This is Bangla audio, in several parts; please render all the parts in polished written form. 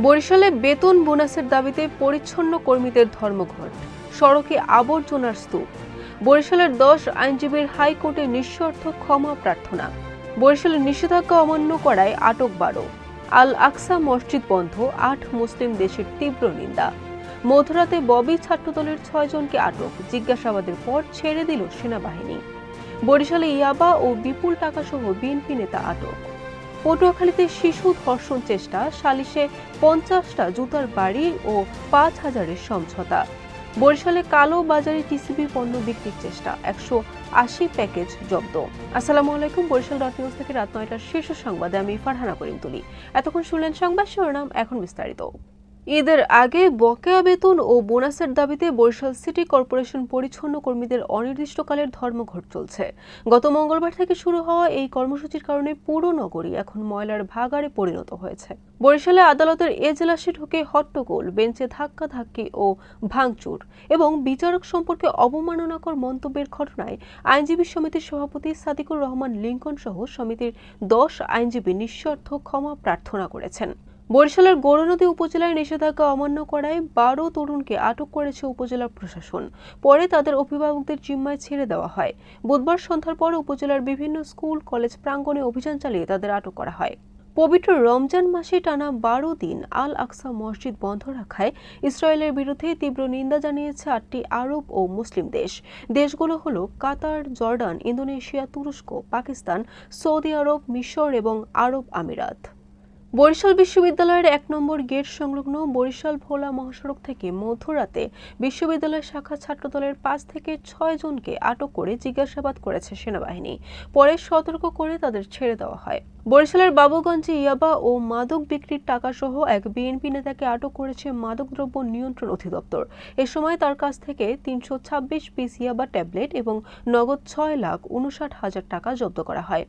বরিশালে বেতন বোনাসের দাবিতে পরিচ্ছন্ন কর্মীদের ধর্মঘট, সড়কে আবর্জনার স্তূপ। বরিশালের 10 আইনজীবীর হাইকোর্টে নিঃশর্ত ক্ষমা প্রার্থনা। বরিশালের নিষেধাজ্ঞা অমান্য করায় আটক 12। আল আকসা মসজিদ বন্ধ, 8 মুসলিম দেশের তীব্র নিন্দা। মধ্যরাতে ববি ছাত্রদলের 6 জনকে আটক, জিজ্ঞাসাবাদের পর ছেড়ে দিল সেনাবাহিনী। বরিশালে ইয়াবা ও বিপুল টাকাসহ বিএনপি নেতা আটক। পটুয়াখালীতে শিশু ধর্ষণ চেষ্টা, সালিশে 50টা জুতার বাড়ি ও 5,000-এর সমঝোতা। বরিশালে কালো বাজারে টিসিবি পণ্য বিক্রির চেষ্টা, 180 প্যাকেজ জব্দ। আসসালামু আলাইকুম, বরিশাল.নিউজ থেকে রাত 9টার শীর্ষ সংবাদে আমি ফারহানা করিম তুলি। এতক্ষণ শুনলেন সংবাদ শিরোনাম, এখন বিস্তারিত। ঈদের আগে বকেয়া বেতন ও বোনাসের দাবিতে বরিশাল সিটি কর্পোরেশন পরিচ্ছন্ন কর্মীদের অনির্দিষ্টকালের ধর্মঘট চলছে। গত মঙ্গলবার থেকে শুরু হওয়া এই কর্মসূচির কারণে পুরো নগরী এখন ময়লার ভাগাড়ে পরিণত হয়েছে। বরিশালে আদালতের এজলাসে ঢুকে হট্টগোল, বেঞ্চে ধাক্কাধাক্কি ও ভাঙচুর এবং বিচারক সম্পর্কে অবমাননাকর মন্তব্যের ঘটনায় আইনজীবী সমিতির সভাপতি সাদিকুর রহমান লিংকন সহ সমিতির 10 আইনজীবী নিঃশর্ত ক্ষমা প্রার্থনা করেছেন। বরিশালের গৌরনদী উপজেলায় নিষেধাজ্ঞা অমান্য করায় 12 তরুণকে আটক করেছে উপজেলা প্রশাসন। পরে তাদের অভিভাবকদের জিম্মায় ছেড়ে দেওয়া হয়। বুধবার সন্ধ্যার পর উপজেলার বিভিন্ন স্কুল কলেজ প্রাঙ্গণে অভিযান চালিয়ে তাদের আটক করা হয়। পবিত্র রমজান মাসে টানা 12 দিন আল আকসা মসজিদ বন্ধ রাখায় ইসরায়েলের বিরুদ্ধে তীব্র নিন্দা জানিয়েছে 8টি আরব ও মুসলিম দেশ। দেশগুলো হলো কাতার, জর্ডান, ইন্দোনেশিয়া, তুরস্ক, পাকিস্তান, সৌদি আরব, মিশর এবং আরব আমিরাত। বরিশাল বিশ্ববিদ্যালয়ের 1 নম্বর গেট সংলগ্ন বরিশাল ভোলা মহাসড়ক থেকে মধ্যরাতে বিশ্ববিদ্যালয় শাখা ছাত্রদলের 5 থেকে 6 জনকে আটক করে জিজ্ঞাসাবাদ করেছে সেনাবাহিনী। পরে সতর্ক করে তাদের ছেড়ে দেওয়া হয়। বরিশালের বাবুগঞ্জে ইয়াবা ও মাদক বিক্রির টাকা সহ এক বিএনপি নেতাকে আটক করেছে মাদকদ্রব্য নিয়ন্ত্রণ অধিদপ্তর। এ সময় তার কাছ থেকে 326 পিস ইয়াবা ট্যাবলেট এবং নগদ 6,59,000 টাকা জব্দ করা হয়।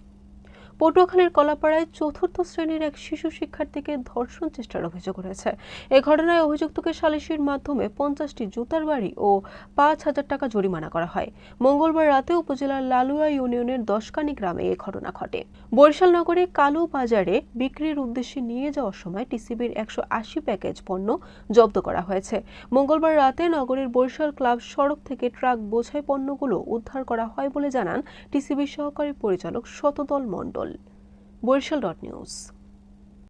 পটুয়াখালীর কলাপাড়ায় 4র্থ শ্রেণীর এক শিশু শিক্ষার্থীকে ধর্ষণ চেষ্টার অভিযোগ রয়েছে। এ ঘটনায় অভিযুক্তকে সালিশির মাধ্যমে 50টি জুতার বাড়ি ও 5,000 টাকা জরিমানা করা হয়। মঙ্গলবার রাতে উপজেলার লালুয়া ইউনিয়নের 10কানি গ্রামে এ ঘটনা ঘটে। বরিশাল নগরে কালো বাজারে বিক্রির উদ্দেশ্যে নিয়ে যাওয়ার সময় টিসিবির 180 প্যাকেজ পণ্য জব্দ করা হয়েছে। মঙ্গলবার রাতে নগরের বরিশাল ক্লাব সড়ক থেকে ট্রাক বোঝাই পণ্যগুলো উদ্ধার করা হয় বলে জানান টিসিবির সহকারী পরিচালক শতদল মণ্ডল। বরিশাল.নিউজ।